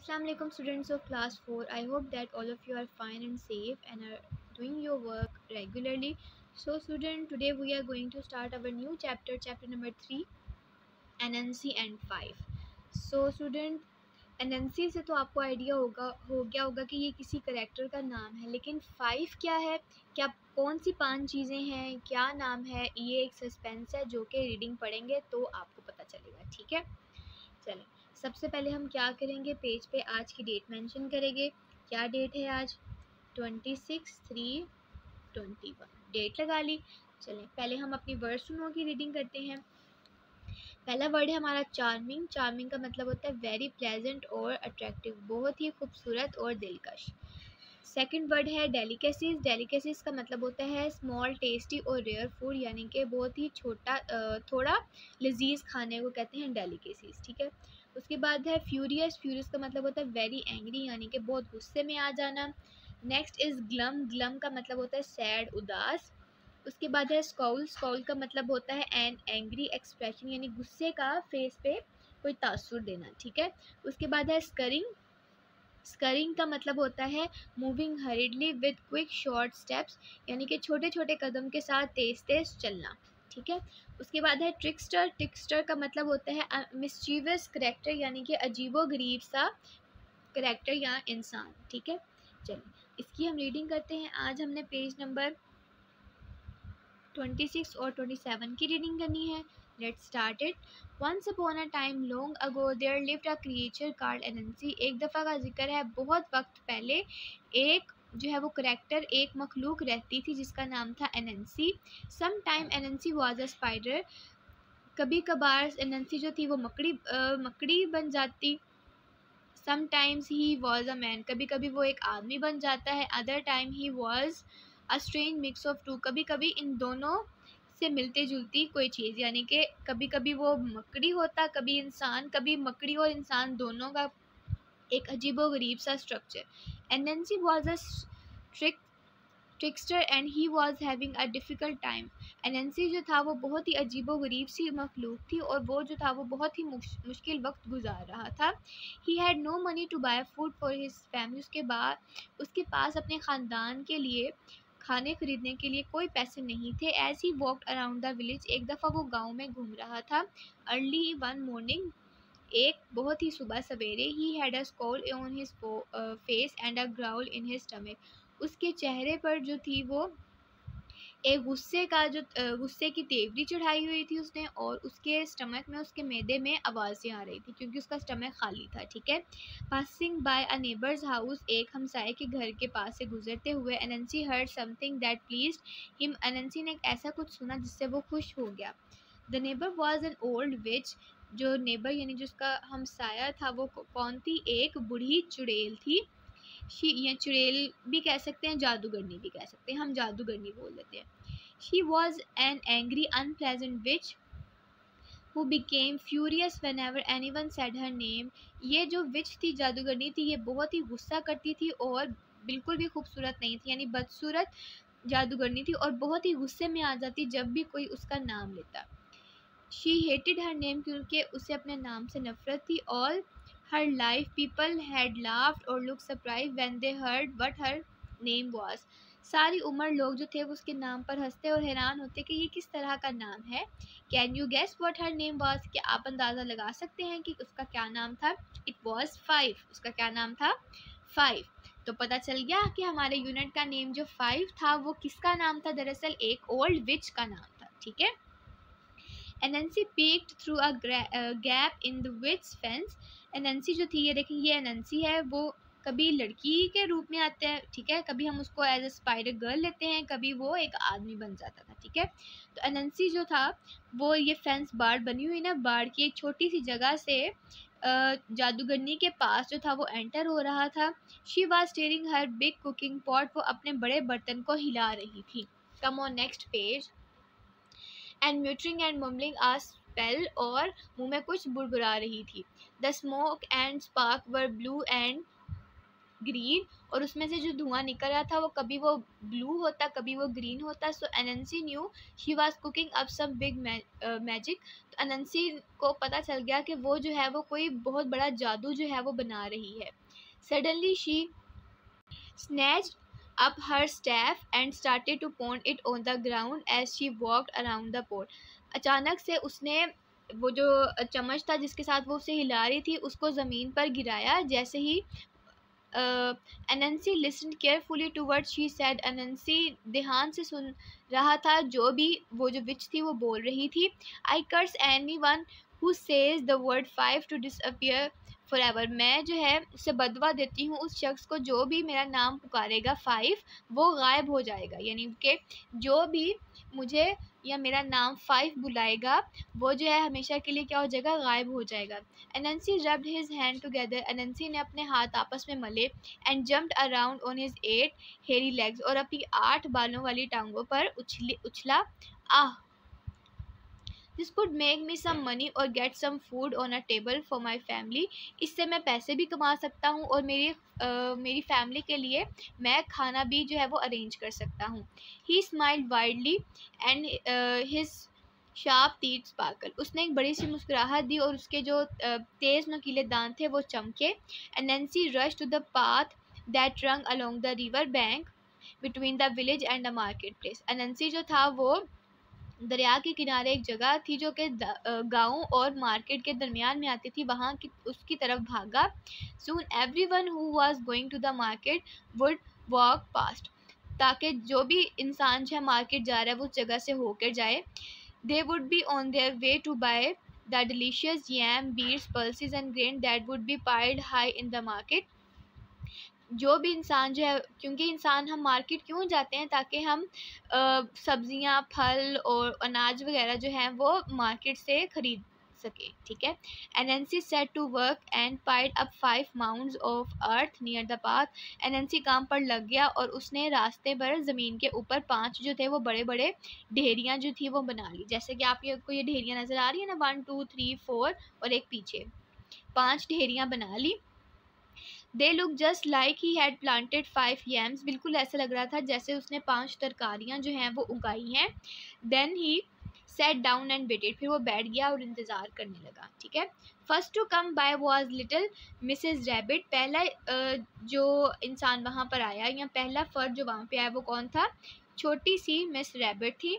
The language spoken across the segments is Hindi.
Assalamu alaikum students of class 4. I hope that all of you are fine and safe and are doing your work regularly. So student, today we are going to start our new chapter number 3, NNC and 5. So student, NNC से तो आपको आइडिया हो गया होगा कि ये किसी करेक्टर का नाम है, लेकिन 5 क्या है, क्या कौन सी 5 चीज़ें हैं, क्या नाम है, ये एक सस्पेंस है जो कि रीडिंग पढ़ेंगे तो आपको पता चलेगा। ठीक है, चलें सबसे पहले हम क्या करेंगे, पेज पे आज की डेट मेंशन करेंगे। क्या डेट है आज? 26/3/21 डेट लगा ली। चलें पहले हम अपनी वर्ड सुनो की रीडिंग करते हैं। पहला वर्ड है हमारा चार्मिंग। चार्मिंग का मतलब होता है वेरी प्लेजेंट और अट्रैक्टिव, बहुत ही खूबसूरत और दिलकश। सेकंड वर्ड है डेलिकेसीज। डेलिकेसीज का मतलब होता है स्मॉल टेस्टी और रेयर फूड, यानी कि बहुत ही छोटा थोड़ा लजीज खाने को कहते हैं डेलिकेसीज। ठीक है, उसके बाद है फ्यूरियस। फ्यूरियस का मतलब होता है वेरी एंग्री, यानी कि बहुत गुस्से में आ जाना। Next is glum. ग्लम का मतलब होता है सैड, उदास। उसके बाद है स्काउल। स्काउल का मतलब होता है एन एंग्री एक्सप्रेशन, यानी गुस्से का फेस पे कोई तासुर देना। ठीक है, उसके बाद है स्करिंग। स्करिंग का मतलब होता है moving हरिडली with quick short steps, यानी कि छोटे छोटे कदम के साथ तेज तेज चलना। ठीक है, उसके बाद है ट्रिकस्टर। ट्रिकस्टर का मतलब होता है मिस्चीवियस करेक्टर, यानी कि अजीबो गरीब सा करेक्टर या इंसान। ठीक है, चलिए इसकी हम रीडिंग करते हैं। आज हमने पेज नंबर 26 और 27 की रीडिंग करनी है। Let's start it. Once upon a time long ago there lived a creature called Anansi. एक दफ़ा का जिक्र है, बहुत वक्त पहले एक जो है वो करेक्टर, एक मखलूक रहती थी जिसका नाम था Anansi. Some time Anansi was a spider. कभी कभार एनएनसी जो थी वो मकड़ी बन जाती। Sometimes he was a man. कभी कभी वो एक आदमी बन जाता है। Other time he was a strange mix of two. कभी कभी इन दोनों से मिलते जुलती कोई चीज़, यानी कि कभी कभी वो मकड़ी होता, कभी इंसान। कभी मकड़ी और इंसान दोनों का एक अजीबो गरीब सा structure. NNC was a trick trickster and he was having a difficult time. NNC जो था वो बहुत ही अजीबो गरीब सी मखलूक थी और वो जो था वो बहुत ही मुश्किल वक्त गुजार रहा था। He had no money to buy food for his family. उसके बाद उसके पास अपने ख़ानदान के लिए खाने खरीदने के लिए कोई पैसे नहीं थे। As he walked around the village. एक दफ़ा वो गांव में घूम रहा था। अर्ली वन मॉर्निंग, एक बहुत ही सुबह सवेरे। He had a scowl on his face and a growl in his stomach. उसके चेहरे पर जो थी वो एक गुस्से की तेवरी चढ़ाई हुई थी उसने, और उसके स्टमक में, उसके मैदे में आवाज़ें आ रही थी क्योंकि उसका स्टमक खाली था। ठीक है, passing by a neighbour's house. एक हमसाए के घर के पास से गुजरते हुए Anansi heard something that pleased him. Anansi ने ऐसा कुछ सुना जिससे वो खुश हो गया। The neighbour was an old witch. जो नेबर यानी जिसका हमसाया था वो कौन थी? एक बूढ़ी चुड़ैल थी। शी, या चुड़ैल भी कह सकते हैं, जादूगरनी भी कह सकते हैं, हम जादूगरनी बोल देते हैं। She was an angry unpleasant which who became furious whenever anyone said her name। ये जो विच थी, जादूगरनी थी, ये बहुत ही गुस्सा करती थी और बिल्कुल भी खूबसूरत नहीं थी, यानी बदसूरत जादूगरनी थी और बहुत ही गुस्से में आ जाती जब भी कोई उसका नाम लेता। शी हेटेड हर नेम, क्योंकि उसे अपने नाम से नफरत थी। All her life people had laughed और look surprise when they heard what her name was. सारी उम्र लोग जो थे वो उसके नाम पर हंसते और हैरान होते कि ये किस तरह का नाम है। Can you guess what her name was? क्या आप अंदाज़ा लगा सकते हैं कि उसका क्या नाम था? It was 5। उसका क्या नाम था? 5। तो पता चल गया कि हमारे यूनिट का नेम जो 5 था वो किसका नाम था? दरअसल एक ओल्ड विच का नाम था। ठीक है, NNC peaked through a gap in the which fence. NNC जो थी, ये देखिए ये एनएनसी है, वो कभी लड़की के रूप में आता है। ठीक है, कभी हम उसको एज ए स्पाइडर गर्ल लेते हैं, कभी वो एक आदमी बन जाता था। ठीक है, तो एनएनसी जो था वो ये फेंस बाड़ बनी हुई ना, बाड़ की एक छोटी सी जगह से जादूगरनी के पास जो था वो एंटर हो रहा था। She was stirring her big cooking pot. वो अपने बड़े बर्तन को हिला रही थी। Come on next page. And muttering and mumbling a spell, और मुंह में कुछ बुड़बुड़ा रही थी। The smoke and spark were blue and green, और उसमें से जो धुआं निकल रहा था वो कभी वो ब्लू होता, कभी वो ग्रीन होता. So Anansi knew she was cooking up some big magic. तो अनंसी को पता चल गया कि वो जो है वो कोई बहुत बड़ा जादू जो है वो बना रही है. Suddenly she snatched up her staff and started to pound it on the ground as she walked around the pot. अचानक से उसने वो जो चम्मच था जिसके साथ वो उसे हिला रही थी उसको ज़मीन पर गिराया. जैसे ही अनंसी listened carefully to what she said. अनंसी ध्यान से सुन रहा था जो भी वो जो विच थी वो बोल रही थी. I curse anyone who says the word five to disappear forever. मैं जो है उसे बदवा देती हूँ उस शख्स को जो भी मेरा नाम पुकारेगा 5 वो गायब हो जाएगा. यानी कि जो भी मुझे या मेरा नाम 5 बुलाएगा वो जो है हमेशा के लिए क्या हो जाएगा, गायब हो जाएगा. अनंसी rubbed his hand together. अनंसी ने अपने हाथ आपस में मले. And jumped around on his 8 hairy legs. और अपनी 8 बालों वाली टांगों पर उछला. आह, this could make me some money or get some food on a table for my family. इससे मैं पैसे भी कमा सकता हूँ और मेरी फैमिली के लिए मैं खाना भी जो है वो अरेंज कर सकता हूँ. He smiled widely and his sharp teeth sparkled. उसने एक बड़ी सी मुस्कुराहट दी और उसके जो तेज़ नुकीले दांत थे वो चमके. And Nancy rushed to the path that ran along the river bank between the village and the marketplace. अनंसी जो था वो दरिया के किनारे एक जगह थी जो कि गाँव और मार्केट के दरमियान में आती थी, वहाँ की उसकी तरफ भागा. Soon everyone who was going to the market would walk past. ताकि जो भी इंसान जो है मार्केट जा रहा है वो उस जगह से होकर जाए. They would be on their way to buy the delicious yam, beets, pulses and grain that would be piled high in the market. जो भी इंसान जो है, क्योंकि इंसान हम मार्केट क्यों जाते हैं, ताकि हम सब्जियां, फल और अनाज वगैरह जो हैं वो मार्केट से खरीद सके. ठीक है. Anansi set to work and piled up 5 mounds of earth near the path. Anansi काम पर लग गया और उसने रास्ते पर ज़मीन के ऊपर 5 जो थे वो बड़े बड़े ढेरियाँ जो थी वो बना ली. जैसे कि आपको ये ढेरियाँ नज़र आ रही है ना, 1 2 3 4 और एक पीछे 5 ढेरियाँ बना ली. They look just like he had planted 5 yams. बिल्कुल ऐसा लग रहा था जैसे उसने 5 तरकारियां जो हैं वो उगाई हैं. Then he sat down and waited. फिर वो बैठ गया और इंतज़ार करने लगा. ठीक है. First to come by was little Mrs. Rabbit. पहला जो इंसान वहाँ पर आया या पहला फर्द जो वहाँ पे आया वो कौन था? छोटी सी मिस रैबिट थी.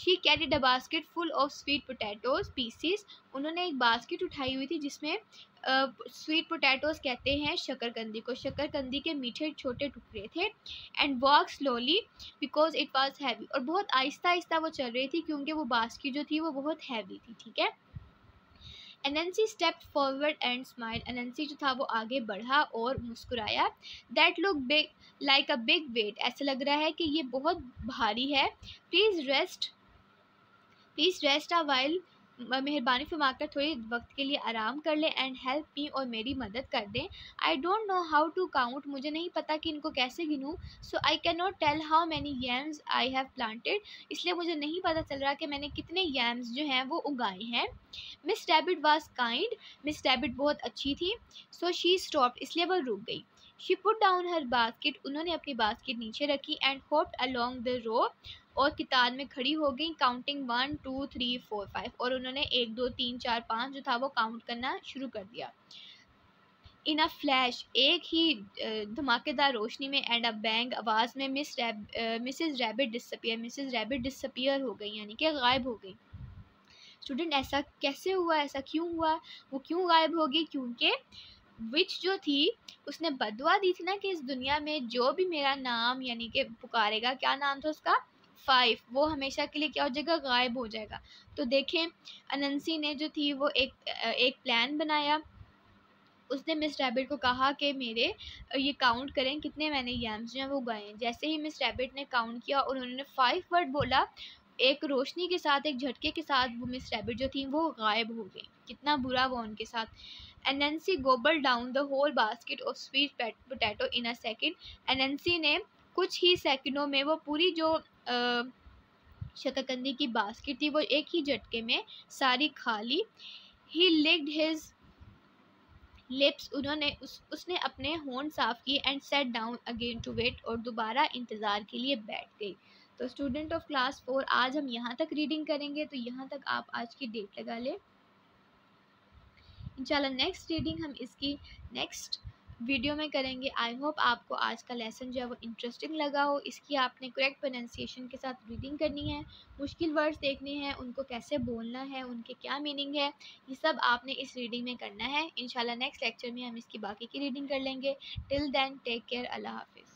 She carried a basket full of sweet potatoes pieces. उन्होंने एक बास्केट उठाई हुई थी जिसमें स्वीट पोटैटोज कहते हैं शकरकंदी को. शकरकंदी के मीठे छोटे टुकड़े थे. And walk slowly because it was heavy. और बहुत आहिस्ता आहिस्ता वो चल रही थी क्योंकि वो बास्केट जो थी वो बहुत हैवी थी. ठीक है. Anansi stepped forward and smiled. Anansi जो था वो आगे बढ़ा और मुस्कुराया. That look big like a big weight. ऐसा लग रहा है कि ये बहुत भारी है. Please rest a while. मेहरबानी फरमाकर थोड़ी वक्त के लिए आराम कर लें. And help me. और मेरी मदद कर दें. I don't know how to count. मुझे नहीं पता कि इनको कैसे गिनूँ. So I can not tell how many yams I have planted. इसलिए मुझे नहीं पता चल रहा कि मैंने कितने यम्स जो हैं वो उगाए हैं. Miss Rabbit was kind. Miss Rabbit बहुत अच्छी थी. So she stopped. इसलिए वह रुक गई. She put down her basket. उन्होंने अपनी बास्केट नीचे रखी. And hopped along the row. और कितार में खड़ी हो गई. काउंटिंग 1 2 3 4 5. और उन्होंने 1 2 3 4 5 जो था वो काउंट करना शुरू कर दिया. इन अ फ्लैश. एक ही धमाकेदार रोशनी में एंड अ बैंग आवाज़ में Mrs rabbit disappear. Mrs rabbit disappear हो गई यानी कि गायब हो गई. स्टूडेंट ऐसा कैसे हुआ, ऐसा क्यों हुआ, वो क्यों गायब हो गई? क्योंकि विच जो थी उसने बदवा दी थी ना कि इस दुनिया में जो भी मेरा नाम यानी कि पुकारेगा, क्या नाम था उसका? 5. वो हमेशा के लिए क्या हो जाएगा? गायब हो जाएगा. तो देखें अनंसी ने जो थी वो एक प्लान बनाया. उसने मिस रैबिट को कहा कि मेरे ये काउंट करें कितने मैंने यम्स जो हैं वो उगाए. जैसे ही मिस रैबिट ने काउंट किया और उन्होंने 5 वर्ड बोला, एक रोशनी के साथ, एक झटके के साथ वो मिस रैबिट जो थी वो गायब हो गई. कितना बुरा हुआ उनके साथ. NNC gobbled down the whole basket of sweet potato in a second. NNC ने कुछ ही सेकंडों में वो पूरी जो शकरकंदी की बास्केट थी वो एक ही झटके में सारी खा ली. He licked his लिप्स, उसने अपने होंठ साफ किए and sat down again to wait, और दोबारा इंतज़ार के लिए बैठ गई। तो स्टूडेंट ऑफ क्लास 4, आज हम यहाँ तक रीडिंग करेंगे, तो यहाँ तक आप आज की डेट लगा लें। इंशाल्लाह नेक्स्ट रीडिंग हम इसकी नेक्स्ट वीडियो में करेंगे। आई होप आपको आज का लेसन जो है वो इंटरेस्टिंग लगा हो। इसकी आपने करेक्ट प्रोनाउंसिएशन के साथ रीडिंग करनी है, मुश्किल वर्ड्स देखने हैं, उनको कैसे बोलना है, उनके क्या मीनिंग है, ये सब आपने इस रीडिंग में करना है। इंशाल्लाह नेक्स्ट लेक्चर में हम इसकी बाकी की रीडिंग कर लेंगे। टिल देन टेक केयर, अल्लाह हाफिज़।